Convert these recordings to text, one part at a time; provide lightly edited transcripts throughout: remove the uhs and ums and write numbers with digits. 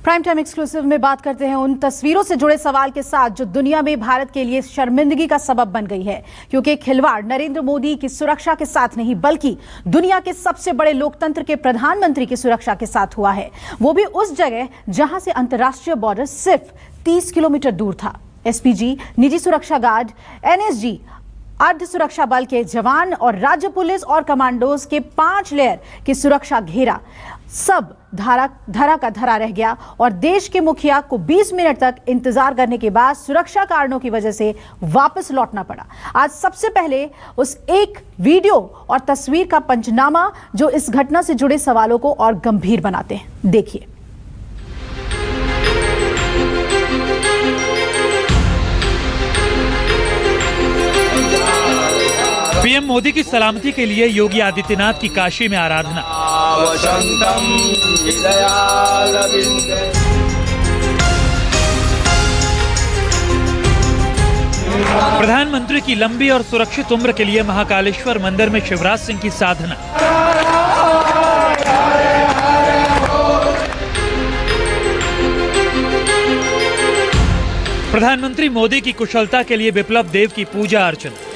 Prime time exclusive में बात करते हैं उन तस्वीरों से जुड़े सवाल के साथ जो दुनिया में भारत के लिए शर्मिंदगी का सबब बन गई है, क्योंकि खिलवाड़ नरेंद्र मोदी की सुरक्षा के साथ नहीं बल्कि दुनिया के सबसे बड़े लोकतंत्र के प्रधानमंत्री की सुरक्षा के साथ हुआ है, वो भी उस जगह जहां से अंतर्राष्ट्रीय बॉर्डर सिर्फ 30 किलोमीटर दूर था। एसपीजी, निजी सुरक्षा गार्ड, एनएसजी, अर्ध सुरक्षा बल के जवान और राज्य पुलिस और कमांडोज के 5 लेयर की सुरक्षा घेरा सब धरा का धरा रह गया और देश के मुखिया को 20 मिनट तक इंतजार करने के बाद सुरक्षा कारणों की वजह से वापस लौटना पड़ा। आज सबसे पहले उस एक वीडियो और तस्वीर का पंचनामा जो इस घटना से जुड़े सवालों को और गंभीर बनाते हैं, देखिए। पीएम मोदी की सलामती के लिए योगी आदित्यनाथ की काशी में आराधना। प्रधानमंत्री की लंबी और सुरक्षित उम्र के लिए महाकालेश्वर मंदिर में शिवराज सिंह की साधना। प्रधानमंत्री मोदी की कुशलता के लिए विप्लव देव की पूजा अर्चना।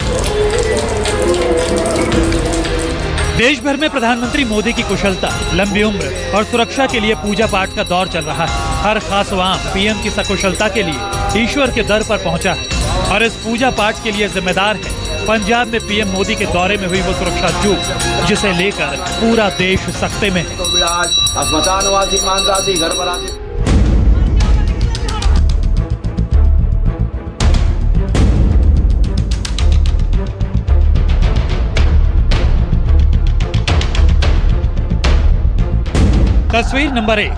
देश भर में प्रधानमंत्री मोदी की कुशलता, लंबी उम्र और सुरक्षा के लिए पूजा पाठ का दौर चल रहा है। हर खास वाम पीएम की सकुशलता के लिए ईश्वर के दर पर पहुंचा है और इस पूजा पाठ के लिए जिम्मेदार है पंजाब में पीएम मोदी के दौरे में हुई वो सुरक्षा चूक जिसे लेकर पूरा देश सख्ते में है। तस्वीर नंबर 1,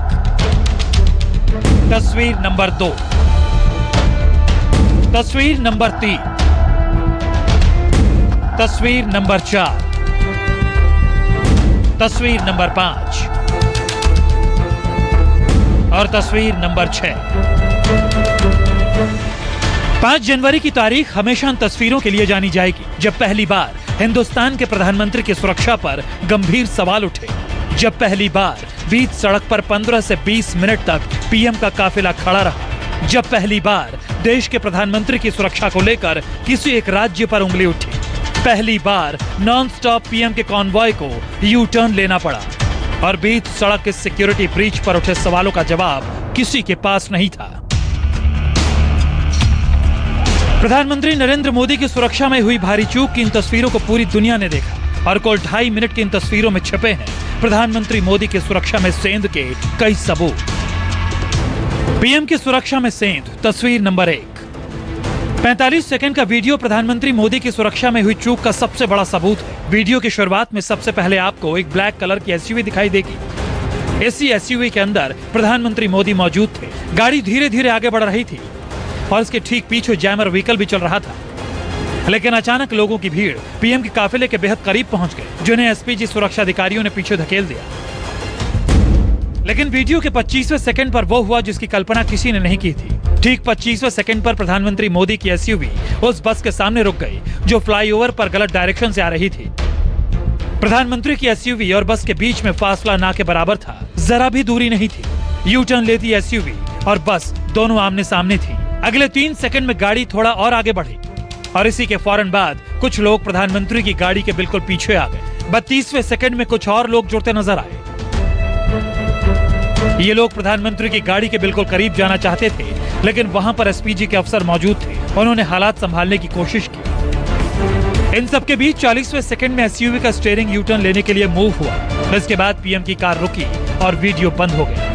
तस्वीर नंबर 2, तस्वीर नंबर 3, तस्वीर नंबर 4, तस्वीर नंबर 5 और तस्वीर नंबर 6। 5 जनवरी की तारीख हमेशा इन तस्वीरों के लिए जानी जाएगी जब पहली बार हिंदुस्तान के प्रधानमंत्री की सुरक्षा पर गंभीर सवाल उठे, जब पहली बार बीच सड़क पर 15 से 20 मिनट तक पीएम का काफिला खड़ा रहा, जब पहली बार देश के प्रधानमंत्री की सुरक्षा को लेकर किसी एक राज्य पर उंगली उठी, पहली बार नॉन स्टॉप पीएम के कॉन्वॉय को यू टर्न लेना पड़ा और बीच सड़क के सिक्योरिटी ब्रीच पर उठे सवालों का जवाब किसी के पास नहीं था। प्रधानमंत्री नरेंद्र मोदी की सुरक्षा में हुई भारी चूक की इन तस्वीरों को पूरी दुनिया ने देखा और कुल 2.5 मिनट की इन तस्वीरों में छिपे हैं प्रधानमंत्री मोदी की सुरक्षा में सेंध के कई सबूत। पीएम की सुरक्षा में सेंध, तस्वीर नंबर 1। 45 सेकंड का वीडियो प्रधानमंत्री मोदी की सुरक्षा में हुई चूक का सबसे बड़ा सबूत है। वीडियो की शुरुआत में सबसे पहले आपको एक ब्लैक कलर की एसयूवी दिखाई देगी। इसी एसयूवी के अंदर प्रधानमंत्री मोदी मौजूद थे। गाड़ी धीरे धीरे आगे बढ़ रही थी और इसके ठीक पीछे जैमर व्हीकल भी चल रहा था, लेकिन अचानक लोगों की भीड़ पीएम के काफिले के बेहद करीब पहुंच गए, जिन्हें एसपीजी सुरक्षा अधिकारियों ने पीछे धकेल दिया। लेकिन वीडियो के 25वें सेकंड पर वो हुआ जिसकी कल्पना किसी ने नहीं की थी। ठीक 25वें सेकंड पर प्रधानमंत्री मोदी की एसयूवी उस बस के सामने रुक गई जो फ्लाईओवर पर गलत डायरेक्शन से आ रही थी। प्रधानमंत्री की एसयूवी और बस के बीच में फासला ना के बराबर था, जरा भी दूरी नहीं थी। यू टर्न लेती एसयूवी और बस दोनों आमने सामने थी। अगले 3 सेकंड में गाड़ी थोड़ा और आगे बढ़ी और इसी के फौरन बाद कुछ लोग प्रधानमंत्री की गाड़ी के बिल्कुल पीछे आ गए। 32वें सेकंड में कुछ और लोग जुड़ते नजर आए। ये लोग प्रधानमंत्री की गाड़ी के बिल्कुल करीब जाना चाहते थे, लेकिन वहां पर एसपीजी के अफसर मौजूद थे। उन्होंने हालात संभालने की कोशिश की। इन सबके बीच 40वें सेकंड में एसयूवी का स्टीयरिंग यू टर्न लेने के लिए मूव हुआ। इसके बाद पीएम की कार रुकी और वीडियो बंद हो गया।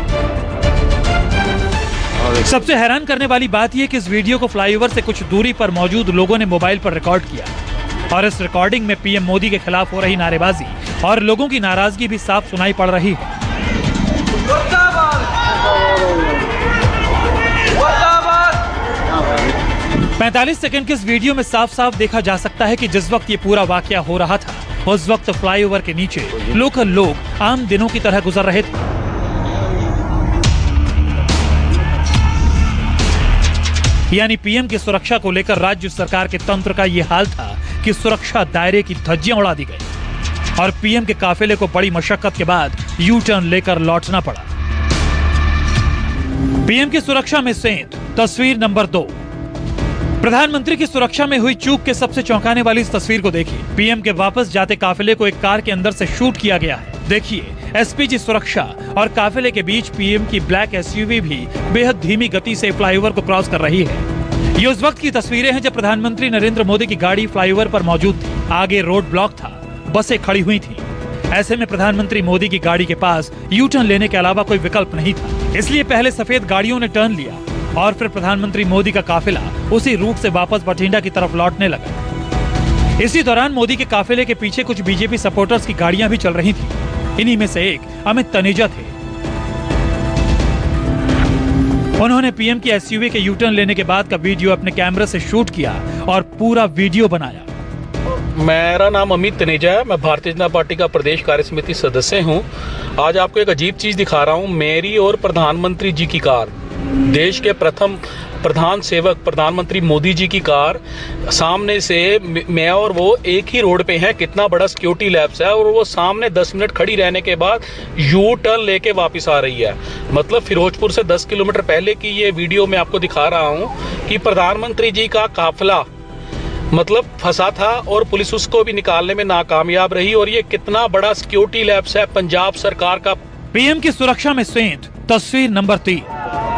सबसे हैरान करने वाली बात यह कि इस वीडियो को फ्लाईओवर से कुछ दूरी पर मौजूद लोगों ने मोबाइल पर रिकॉर्ड किया और इस रिकॉर्डिंग में पीएम मोदी के खिलाफ हो रही नारेबाजी और लोगों की नाराजगी भी साफ सुनाई पड़ रही है। 45 सेकंड के इस वीडियो में साफ साफ देखा जा सकता है कि जिस वक्त ये पूरा वाकया हो रहा था उस वक्त फ्लाईओवर के नीचे लोकल लोग आम दिनों की तरह गुजर रहे थे। यानी पीएम की सुरक्षा को लेकर राज्य सरकार के तंत्र का यह हाल था कि सुरक्षा दायरे की धज्जियां उड़ा दी गई और पीएम के काफिले को बड़ी मशक्कत के बाद यू टर्न लेकर लौटना पड़ा। पीएम की सुरक्षा में सेंध, तस्वीर नंबर 2। प्रधानमंत्री की सुरक्षा में हुई चूक के सबसे चौंकाने वाली इस तस्वीर को देखिए। पीएम के वापस जाते काफिले को एक कार के अंदर से शूट किया गया है। देखिए, एसपीजी सुरक्षा और काफिले के बीच पीएम की ब्लैक एसयूवी भी बेहद धीमी गति से फ्लाईओवर को क्रॉस कर रही है। ये उस वक्त की तस्वीरें हैं जब प्रधानमंत्री नरेंद्र मोदी की गाड़ी फ्लाईओवर पर मौजूद थी। आगे रोड ब्लॉक था, बसें खड़ी हुई थी। ऐसे में प्रधानमंत्री मोदी की गाड़ी के पास यू टर्न लेने के अलावा कोई विकल्प नहीं था। इसलिए पहले सफेद गाड़ियों ने टर्न लिया और फिर प्रधानमंत्री मोदी का काफिला उसी रूट से वापस बठिंडा की तरफ लौटने लगा। इसी दौरान मोदी के काफिले के पीछे कुछ बीजेपी सपोर्टर्स की गाड़ियां भी चल रही थी। इन्हीं में से एक अमित तनेजा थे। उन्होंने पीएम की एसयूवी के यू टर्न लेने के बाद का वीडियो अपने कैमरे से शूट किया और पूरा वीडियो बनाया। मेरा नाम अमित तनेजा है। मैं भारतीय जनता पार्टी का प्रदेश कार्य समिति सदस्य हूं। आज आपको एक अजीब चीज दिखा रहा हूं। मेरी और प्रधानमंत्री जी की कार, देश के प्रथम प्रधान सेवक प्रधानमंत्री मोदी जी की कार, सामने से मैं और वो एक ही रोड पे हैं। कितना बड़ा सिक्योरिटी लैब्स है। और वो सामने 10 मिनट खड़ी रहने के बाद यू टर्न लेके वापस आ रही है। मतलब फिरोजपुर से 10 किलोमीटर पहले की ये वीडियो मैं आपको दिखा रहा हूँ कि प्रधानमंत्री जी का काफिला मतलब फंसा था और पुलिस उसको भी निकालने में नाकामयाब रही। और ये कितना बड़ा सिक्योरिटी लैब्स है पंजाब सरकार का। पीएम की सुरक्षा में सेंध, तस्वीर नंबर 3।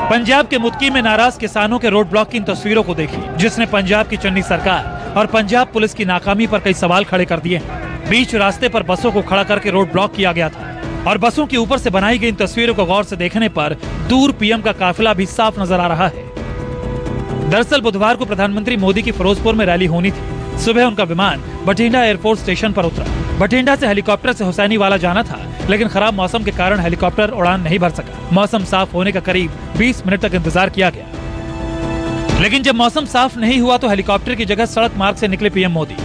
पंजाब के मुदकी में नाराज किसानों के रोड ब्लॉक की इन तस्वीरों को देखिए, जिसने पंजाब की चन्नी सरकार और पंजाब पुलिस की नाकामी पर कई सवाल खड़े कर दिए हैं। बीच रास्ते पर बसों को खड़ा करके रोड ब्लॉक किया गया था और बसों के ऊपर से बनाई गई इन तस्वीरों को गौर से देखने पर दूर पीएम का काफिला भी साफ नजर आ रहा है। दरअसल बुधवार को प्रधानमंत्री मोदी की फिरोजपुर में रैली होनी थी। सुबह उनका विमान बठिंडा एयरफोर्स स्टेशन पर उतरा। बठिंडा से हेलीकॉप्टर से हुसैनी वाला जाना था, लेकिन खराब मौसम के कारण हेलीकॉप्टर उड़ान नहीं भर सका। मौसम साफ होने का करीब 20 मिनट तक इंतजार किया गया, लेकिन जब मौसम साफ नहीं हुआ तो हेलीकॉप्टर की जगह सड़क मार्ग से निकले पीएम मोदी।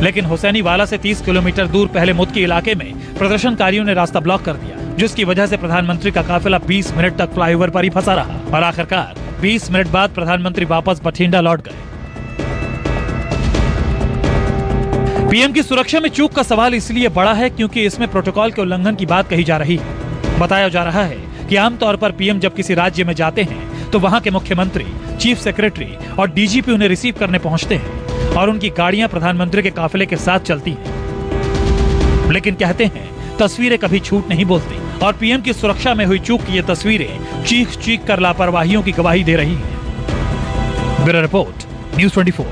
लेकिन हुसैनी वाला से 30 किलोमीटर दूर पहले मुदकी इलाके में प्रदर्शनकारियों ने रास्ता ब्लॉक कर दिया, जिसकी वजह से प्रधानमंत्री का काफिला 20 मिनट तक फ्लाईओवर पर ही फंसा रहा और आखिरकार 20 मिनट बाद प्रधानमंत्री वापस बठिंडा लौट गए। पीएम की सुरक्षा में चूक का सवाल इसलिए बड़ा है क्योंकि इसमें प्रोटोकॉल के उल्लंघन की बात कही जा रही है। बताया जा रहा है कि आमतौर पर पीएम जब किसी राज्य में जाते हैं तो वहां के मुख्यमंत्री, चीफ सेक्रेटरी और डीजीपी उन्हें रिसीव करने पहुंचते हैं और उनकी गाड़ियां प्रधानमंत्री के काफिले के साथ चलती हैं। लेकिन कहते हैं तस्वीरें कभी झूठ नहीं बोलती और पीएम की सुरक्षा में हुई चूक की ये तस्वीरें चीख चीख कर लापरवाहियों की गवाही दे रही हैं। Bureau report, news 24।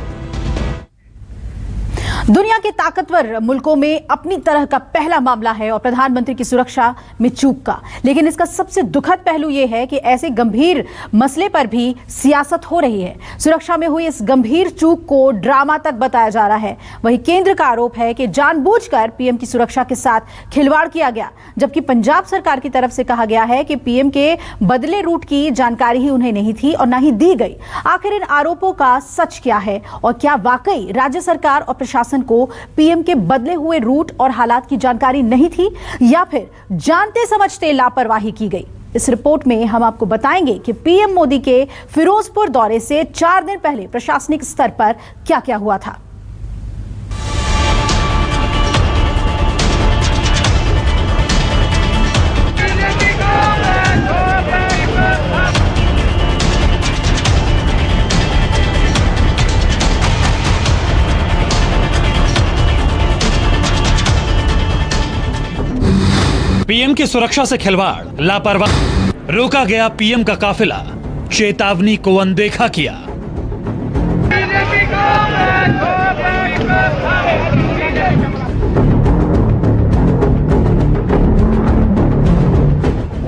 दुनिया के ताकतवर मुल्कों में अपनी तरह का पहला मामला है और प्रधानमंत्री की सुरक्षा में चूक का। लेकिन इसका सबसे दुखद पहलू यह है कि ऐसे गंभीर मसले पर भी सियासत हो रही है। सुरक्षा में हुई इस गंभीर चूक को ड्रामा तक बताया जा रहा है। वहीं केंद्र का आरोप है कि जानबूझकर पीएम की सुरक्षा के साथ खिलवाड़ किया गया, जबकि पंजाब सरकार की तरफ से कहा गया है कि पीएम के बदले रूट की जानकारी ही उन्हें नहीं थी और न ही दी गई। आखिर इन आरोपों का सच क्या है और क्या वाकई राज्य सरकार और प्रशासन को पीएम के बदले हुए रूट और हालात की जानकारी नहीं थी या फिर जानते समझते लापरवाही की गई? इस रिपोर्ट में हम आपको बताएंगे कि पीएम मोदी के फिरोजपुर दौरे से 4 दिन पहले प्रशासनिक स्तर पर क्या क्या हुआ था। पीएम की सुरक्षा से खिलवाड़, लापरवाही, रोका गया पीएम का काफिला, चेतावनी को अनदेखा किया।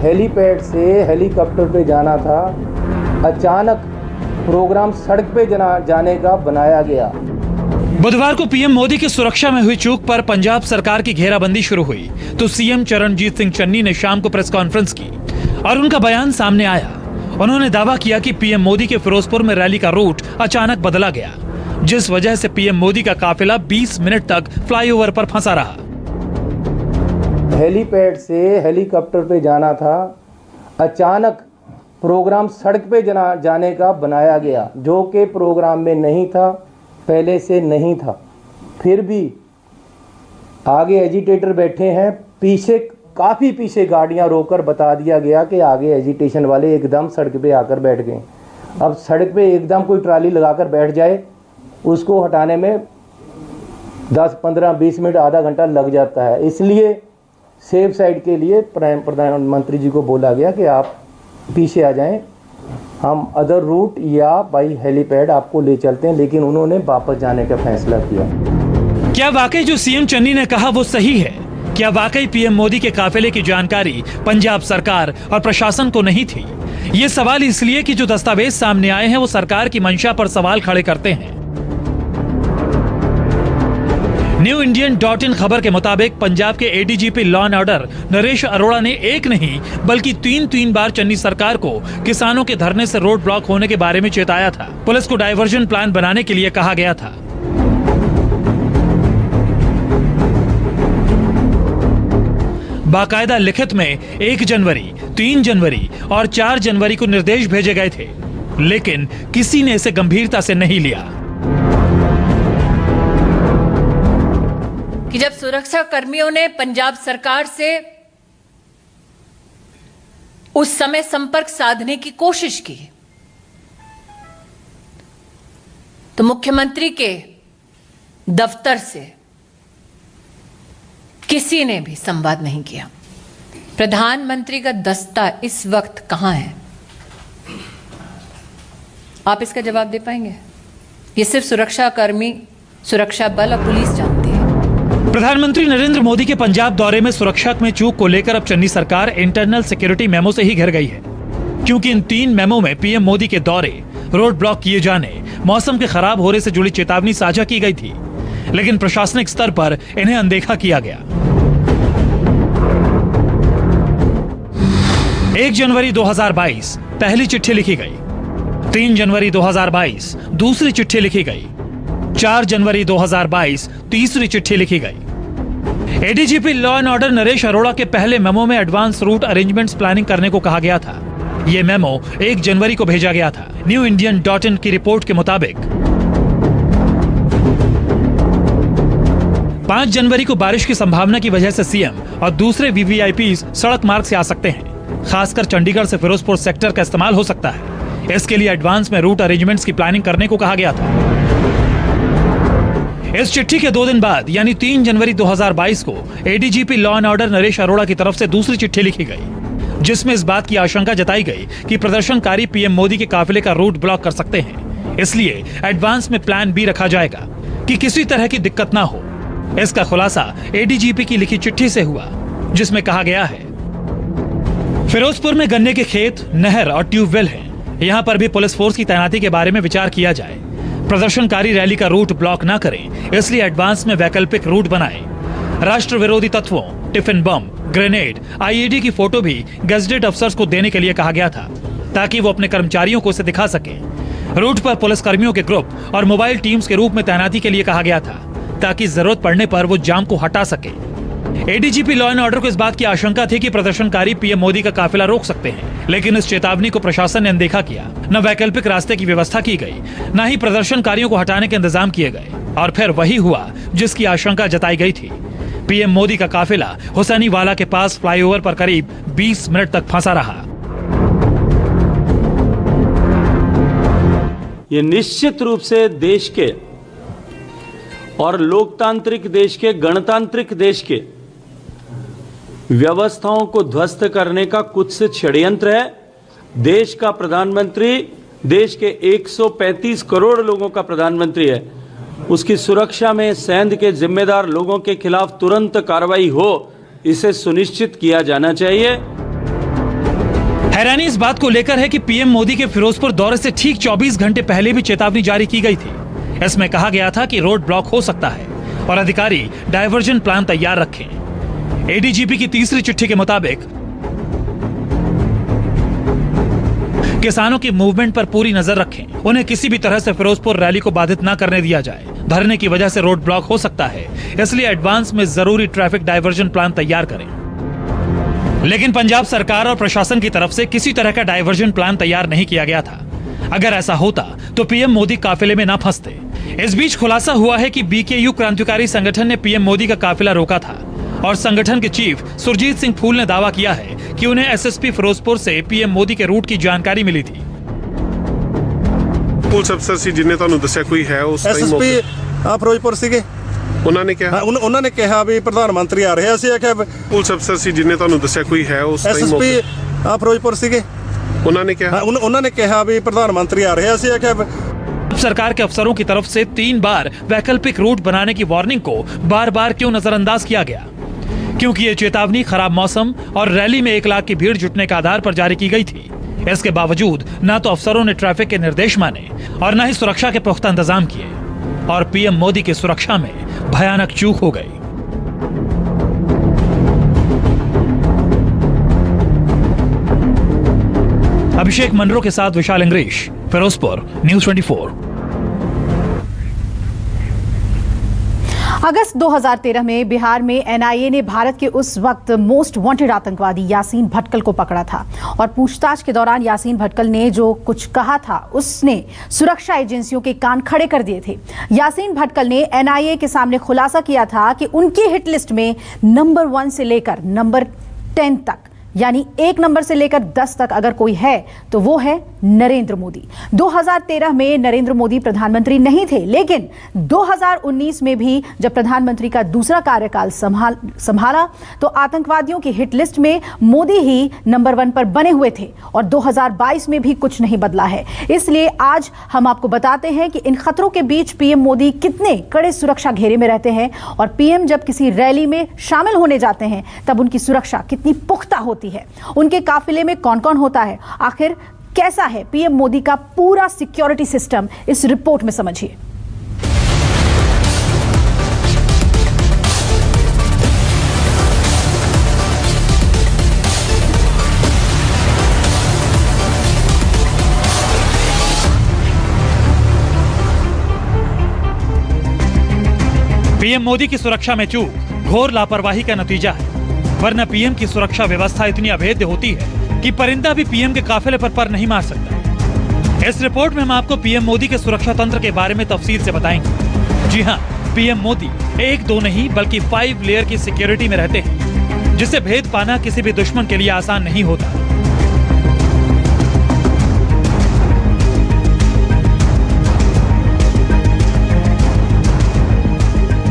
हेलीपैड से हेलीकॉप्टर पे जाना था, अचानक प्रोग्राम सड़क पे जाने का बनाया गया। बुधवार को पीएम मोदी की सुरक्षा में हुई चूक पर पंजाब सरकार की घेराबंदी शुरू हुई तो सीएम चरणजीत सिंह चन्नी ने शाम को प्रेस कॉन्फ्रेंस की और उनका बयान सामने आया। उन्होंने दावा किया कि पीएम मोदी के फिरोजपुर में रैली का रूट अचानक बदला गया, जिस वजह से पीएम मोदी का काफिला 20 मिनट तक फ्लाईओवर पर फंसा रहा। हेलीपैड से हेलीकॉप्टर पे जाना था, अचानक प्रोग्राम सड़क पे जाने का बनाया गया, जो कि प्रोग्राम में नहीं था, पहले से नहीं था। फिर भी आगे एजिटेटर बैठे हैं, पीछे काफ़ी पीछे गाड़ियां रोककर बता दिया गया कि आगे एजिटेशन वाले एकदम सड़क पे आकर बैठ गए। अब सड़क पे एकदम कोई ट्राली लगाकर बैठ जाए, उसको हटाने में 10, 15, 20 मिनट, आधा घंटा लग जाता है। इसलिए सेफ साइड के लिए प्रधानमंत्री जी को बोला गया कि आप पीछे आ जाएं, हम अदर रूट या बाई हेलीपैड आपको ले चलते हैं, लेकिन उन्होंने वापस जाने का फैसला किया। क्या वाकई जो सीएम चन्नी ने कहा वो सही है? क्या वाकई पीएम मोदी के काफिले की जानकारी पंजाब सरकार और प्रशासन को नहीं थी? ये सवाल इसलिए कि जो दस्तावेज सामने आए हैं वो सरकार की मंशा पर सवाल खड़े करते हैं। न्यू इंडियन.in खबर के मुताबिक पंजाब के ADGP law and order Naresh Arora ने एक नहीं बल्कि तीन बार चन्नी सरकार को किसानों के धरने से रोड ब्लॉक होने के बारे में चेताया था। पुलिस को डायवर्जन प्लान बनाने के लिए कहा गया था। बाकायदा लिखित में 1 जनवरी, 3 जनवरी और 4 जनवरी को निर्देश भेजे गए थे, लेकिन किसी ने इसे गंभीरता से नहीं लिया। कि जब सुरक्षा कर्मियों ने पंजाब सरकार से उस समय संपर्क साधने की कोशिश की तो मुख्यमंत्री के दफ्तर से किसी ने भी संवाद नहीं किया। प्रधानमंत्री का दस्ता इस वक्त कहां है? आप इसका जवाब दे पाएंगे? ये सिर्फ सुरक्षा कर्मी, सुरक्षा बल और पुलिस जानती है। प्रधानमंत्री नरेंद्र मोदी के पंजाब दौरे में सुरक्षा में चूक को लेकर अब चन्नी सरकार इंटरनल सिक्योरिटी मेमो से ही घिर गई है, क्योंकि इन 3 मेमो में पीएम मोदी के दौरे, रोड ब्लॉक किए जाने, मौसम के खराब होने से जुड़ी चेतावनी साझा की गई थी, लेकिन प्रशासनिक स्तर पर इन्हें अनदेखा किया गया। 1 जनवरी 2022 पहली चिट्ठी लिखी गई, 3 जनवरी 2022 दूसरी चिट्ठी लिखी गई, 4 जनवरी 2022 तीसरी चिट्ठी लिखी गई। ADGP law and order Naresh Arora के पहले मेमो में एडवांस रूट अरेंजमेंट्स प्लानिंग करने को कहा गया था। यह मेमो 1 जनवरी को भेजा गया था। न्यू इंडियन.in की रिपोर्ट के मुताबिक 5 जनवरी को बारिश की संभावना की वजह से सीएम और दूसरे वीवीआईपी सड़क मार्ग से आ सकते हैं। खासकर चंडीगढ़ से फिरोजपुर सेक्टर का इस्तेमाल हो सकता है। इसके लिए एडवांस में रूट अरेंजमेंट्स की प्लानिंग करने को कहा गया था। इस चिट्ठी के 2 दिन बाद यानी 3 जनवरी 2022 को ADGP law and order Naresh Arora की तरफ से दूसरी चिट्ठी लिखी गई, जिसमें इस बात की आशंका जताई गई कि प्रदर्शनकारी पीएम मोदी के काफिले का रूट ब्लॉक कर सकते हैं। इसलिए एडवांस में प्लान बी रखा जाएगा कि किसी तरह की दिक्कत ना हो। इसका खुलासा एडीजीपी की लिखी चिट्ठी से हुआ, जिसमें कहा गया है, फिरोजपुर में गन्ने के खेत, नहर और ट्यूबवेल हैं। यहाँ पर भी पुलिस फोर्स की तैनाती के बारे में विचार किया जाए। प्रदर्शनकारी रैली का रूट ब्लॉक ना करें, इसलिए एडवांस में वैकल्पिक रूट बनाएं। राष्ट्र विरोधी तत्वों, टिफिन बम, ग्रेनेड, आईईडी की फोटो भी गैजेटेड अफसर्स को देने के लिए कहा गया था, ताकि वो अपने कर्मचारियों को इसे दिखा सकें। रूट पर पुलिस कर्मियों के ग्रुप और मोबाइल टीम्स के रूप में तैनाती के लिए कहा गया था, ताकि जरूरत पड़ने पर वो जाम को हटा सके। एडीजीपी लॉ एंड ऑर्डर को इस बात की आशंका थी कि प्रदर्शनकारी पीएम मोदी का काफिला रोक सकते हैं, लेकिन इस चेतावनी को प्रशासन ने अनदेखा किया। न वैकल्पिक रास्ते की व्यवस्था की गई, न ही प्रदर्शनकारियों को हटाने के इंतजाम किए गए, और फिर वही हुआ जिसकी आशंका जताई गई थी। पीएम मोदी का काफिला हुसैनीवाला के पास फ्लाईओवर पर करीब 20 मिनट तक फंसा रहा। ये निश्चित रूप से देश के और लोकतांत्रिक देश के, गणतांत्रिक देश के व्यवस्थाओं को ध्वस्त करने का कुछ से षड्यंत्र है। देश का प्रधानमंत्री, देश के 135 करोड़ लोगों का प्रधानमंत्री है, उसकी सुरक्षा में सेंध के जिम्मेदार लोगों के खिलाफ तुरंत कार्रवाई हो, इसे सुनिश्चित किया जाना चाहिए। हैरानी इस बात को लेकर है कि पीएम मोदी के फिरोजपुर दौरे से ठीक 24 घंटे पहले भी चेतावनी जारी की गई थी। इसमें कहा गया था कि रोड ब्लॉक हो सकता है और अधिकारी डायवर्जन प्लान तैयार रखें। एडीजीपी की तीसरी चिट्ठी के मुताबिक किसानों की मूवमेंट पर पूरी नजर रखें, उन्हें किसी भी तरह से फिरोजपुर रैली को बाधित न करने दिया जाए। धरने की वजह से रोड ब्लॉक हो सकता है, इसलिए एडवांस में जरूरी ट्रैफिक डायवर्जन प्लान तैयार करें। लेकिन पंजाब सरकार और प्रशासन की तरफ से किसी तरह का डायवर्जन प्लान तैयार नहीं किया गया था। अगर ऐसा होता तो पीएम मोदी काफिले में ना फंसते। इस बीच खुलासा हुआ है कि बीकेयू क्रांतिकारी संगठन ने पीएम मोदी का काफिला रोका था और संगठन के चीफ सुरजीत सिंह फूल ने दावा किया है कि उन्हें एसएसपी फिरोजपुर से पीएम मोदी के रूट की जानकारी मिली थी। ਪੁਲਿਸ ਅਫਸਰ ਸੀ ਜਿਨੇ ਤੁਹਾਨੂੰ ਦੱਸਿਆ ਕੋਈ ਹੈ ਉਸ ਟਾਈਮ ਐਸਐਸਪੀ ਫਿਰੋਜ਼ਪੁਰ ਸੀਗੇ। ਉਹਨਾਂ ਨੇ ਕਿਹਾ ਉਹਨਾਂ ਨੇ ਕਿਹਾ ਵੀ ਪ੍ਰਧਾਨ ਮੰਤਰੀ ਆ ਰਹੇ ਸੀ। ਆਖਿਆ ਪੁਲਿਸ ਅਫਸਰ ਸੀ ਜਿਨੇ ਤੁਹਾਨੂੰ ਦੱਸਿਆ ਕੋਈ ਹੈ ਉਸ ਟਾਈਮ ਐਸਐਸਪੀ ਫਿਰੋਜ਼ਪੁਰ ਸੀਗੇ। ਉਹਨਾਂ ਨੇ ਕਿਹਾ ਉਹਨਾਂ ਨੇ ਕਿਹਾ ਵੀ ਪ੍ਰਧਾਨ ਮੰਤਰੀ आ रहे ਸੀ। आखिया सरकार के अफसरों की तरफ से 3 बार वैकल्पिक रूट बनाने की वार्निंग को बार बार क्यों नजरअंदाज किया गया? क्योंकि ये चेतावनी खराब मौसम और रैली में 1 लाख की भीड़ जुटने के आधार पर जारी की गई थी। इसके बावजूद न तो अफसरों ने ट्रैफिक के निर्देश माने और न ही सुरक्षा के पुख्ता इंतजाम किए और पीएम मोदी की सुरक्षा में भयानक चूक हो गई। अभिषेक मनरो के साथ विशाल इंग्रीश, फिरोजपुर, न्यूज़ 24। अगस्त 2013 में बिहार में एनआईए ने भारत के उस वक्त मोस्ट वांटेड आतंकवादी यासीन भटकल को पकड़ा था और पूछताछ के दौरान यासीन भटकल ने जो कुछ कहा था उसने सुरक्षा एजेंसियों के कान खड़े कर दिए थे। यासीन भटकल ने एनआईए के सामने खुलासा किया था कि उनकी हिट लिस्ट में नंबर 1 से लेकर नंबर 10 तक, यानी 1 नंबर से लेकर 10 तक अगर कोई है तो वो है नरेंद्र मोदी। 2013 में नरेंद्र मोदी प्रधानमंत्री नहीं थे, लेकिन 2019 में भी जब प्रधानमंत्री का दूसरा कार्यकाल संभाला तो आतंकवादियों की हिट लिस्ट में मोदी ही नंबर 1 पर बने हुए थे और 2022 में भी कुछ नहीं बदला है। इसलिए आज हम आपको बताते हैं कि इन खतरों के बीच पीएम मोदी कितने कड़े सुरक्षा घेरे में रहते हैं और पीएम जब किसी रैली में शामिल होने जाते हैं तब उनकी सुरक्षा कितनी पुख्ता होती है। उनके काफिले में कौन कौन होता है, आखिर कैसा है पीएम मोदी का पूरा सिक्योरिटी सिस्टम, इस रिपोर्ट में समझिए। पीएम मोदी की सुरक्षा में चूक घोर लापरवाही का नतीजा है, वरना पीएम की सुरक्षा व्यवस्था इतनी अभेद्य होती है कि परिंदा भी पीएम के काफिले पर नहीं मार सकता। इस रिपोर्ट में हम आपको पीएम मोदी के सुरक्षा तंत्र के बारे में तफसील से बताएंगे। जी हां, पीएम मोदी 1-2 नहीं बल्कि 5 लेयर की सिक्योरिटी में रहते हैं, जिसे भेद पाना किसी भी दुश्मन के लिए आसान नहीं होता।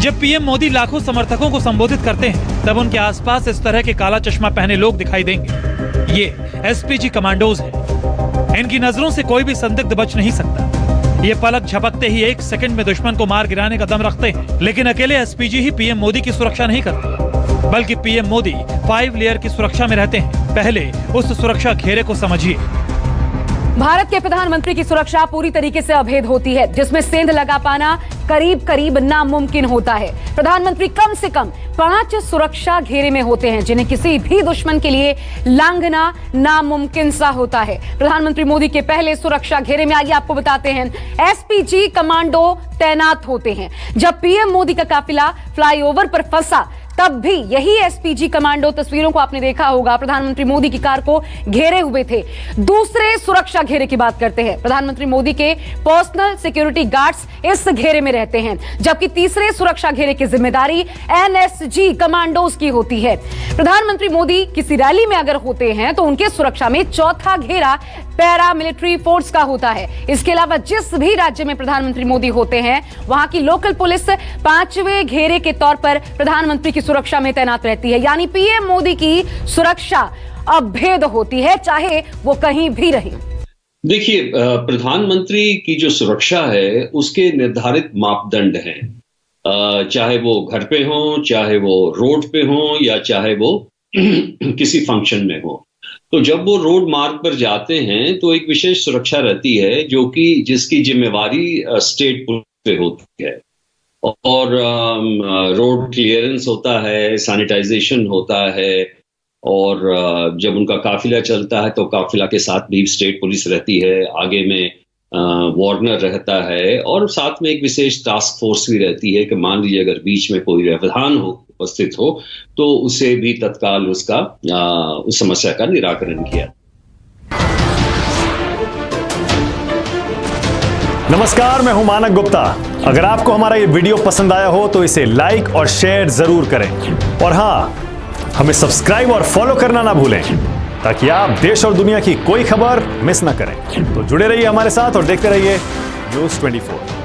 जब पीएम मोदी लाखों समर्थकों को संबोधित करते हैं तब उनके आसपास इस तरह के काला चश्मा पहने लोग दिखाई देंगे। ये एसपीजी कमांडोज हैं। इनकी नजरों से कोई भी संदिग्ध बच नहीं सकता। ये पलक झपकते ही 1 सेकंड में दुश्मन को मार गिराने का दम रखते हैं। लेकिन अकेले एसपीजी ही पीएम मोदी की सुरक्षा नहीं करते, बल्कि पीएम मोदी 5 लेयर की सुरक्षा में रहते हैं। पहले उस सुरक्षा घेरे को समझिए। भारत के प्रधानमंत्री की सुरक्षा पूरी तरीके से अभेद होती है, जिसमें सेंध लगा पाना करीब करीब नामुमकिन होता है। प्रधानमंत्री कम से कम 5 सुरक्षा घेरे में होते हैं, जिन्हें किसी भी दुश्मन के लिए लांघना नामुमकिन सा होता है। प्रधानमंत्री मोदी के पहले सुरक्षा घेरे में आइए आपको बताते हैं, एसपीजी कमांडो तैनात होते हैं। जब पीएम मोदी का काफिला फ्लाईओवर पर फंसा तब भी यही एसपीजी कमांडो, तस्वीरों को आपने देखा होगा, प्रधानमंत्री मोदी की कार को घेरे हुए थे। दूसरे सुरक्षा घेरे की बात करते हैं। प्रधानमंत्री मोदी के पर्सनल सिक्योरिटी गार्ड्स इस घेरे में रहते हैं, जबकि तीसरे सुरक्षा घेरे की जिम्मेदारी एनएसजी कमांडोज की होती है। प्रधानमंत्री मोदी किसी रैली में अगर होते हैं तो उनके सुरक्षा में चौथा घेरा पैरा मिलिट्री फोर्स का होता है। इसके अलावा जिस भी राज्य में प्रधानमंत्री मोदी होते हैं वहां की लोकल पुलिस 5वें घेरे के तौर पर प्रधानमंत्री की सुरक्षा में तैनात रहती है। यानी पीएम मोदी की सुरक्षा अभेद होती है, चाहे वो कहीं भी रहे। देखिए, प्रधानमंत्री की जो सुरक्षा है उसके निर्धारित मापदंड हैं, चाहे वो घर पे हो, चाहे वो रोड पे हो, या चाहे वो किसी फंक्शन में हो। तो जब वो रोड मार्ग पर जाते हैं तो एक विशेष सुरक्षा रहती है जो कि जिसकी जिम्मेवारी स्टेट पुलिस पे होती है, और रोड क्लियरेंस होता है, सैनिटाइजेशन होता है, और जब उनका काफिला चलता है तो काफिला के साथ भी स्टेट पुलिस रहती है, आगे में वार्नर रहता है, और साथ में एक विशेष टास्क फोर्स भी रहती है कि मान लीजिए अगर बीच में कोई व्यवधान हो, उपस्थित हो, तो उसे भी तत्काल उसका उस समस्या का निराकरण किया। नमस्कार, मैं हूं मानक गुप्ता। अगर आपको हमारा ये वीडियो पसंद आया हो तो इसे लाइक और शेयर जरूर करें और हाँ, हमें सब्सक्राइब और फॉलो करना ना भूलें ताकि आप देश और दुनिया की कोई खबर मिस ना करें। तो जुड़े रहिए हमारे साथ और देखते रहिए News 24।